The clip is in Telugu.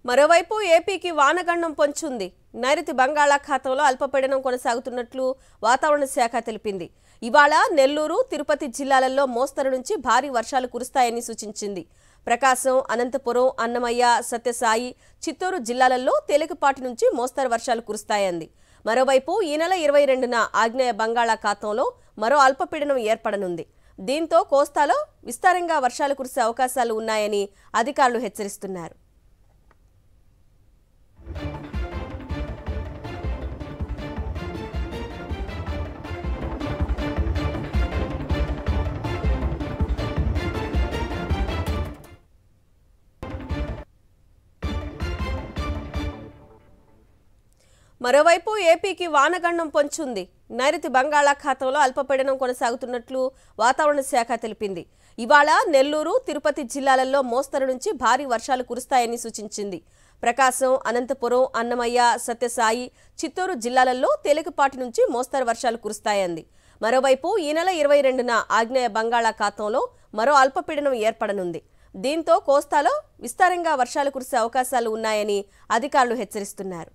మరోవైపు ఏపీకి వానగండం పొంచుంది. నైరుతి బంగాళాఖాతంలో అల్పపీడనం కొనసాగుతున్నట్లు వాతావరణ శాఖ తెలిపింది. ఇవాళ నెల్లూరు, తిరుపతి జిల్లాలలో మోస్తరు నుంచి భారీ వర్షాలు కురుస్తాయని సూచించింది. ప్రకాశం, అనంతపురం, అన్నమయ్య, సత్యసాయి, చిత్తూరు జిల్లాలలో తేలికపాటి నుంచి మోస్తరు వర్షాలు కురుస్తాయంది. మరోవైపు ఈ నెల 22న ఆగ్నేయ బంగాళాఖాతంలో మరో అల్పపీడనం ఏర్పడనుంది. దీంతో కోస్తాలో విస్తారంగా వర్షాలు కురిసే అవకాశాలు ఉన్నాయని అధికారులు హెచ్చరిస్తున్నారు. మరోవైపు ఏపీకి వానగండం పొంచుంది. నైరుతి బంగాళాఖాతంలో అల్పపీడనం కొనసాగుతున్నట్లు వాతావరణ శాఖ తెలిపింది. ఇవాళ నెల్లూరు, తిరుపతి జిల్లాలలో మోస్తరు నుంచి భారీ వర్షాలు కురుస్తాయని సూచించింది. ప్రకాశం, అనంతపురం, అన్నమయ్య, సత్యసాయి, చిత్తూరు జిల్లాలలో తేలికపాటి నుంచి మోస్తరు వర్షాలు కురుస్తాయంది. మరోవైపు ఈ నెల 22న ఆగ్నేయ బంగాళాఖాతంలో మరో అల్పపీడనం ఏర్పడనుంది. దీంతో కోస్తాలో విస్తారంగా వర్షాలు కురిసే అవకాశాలు ఉన్నాయని అధికారులు హెచ్చరిస్తున్నారు.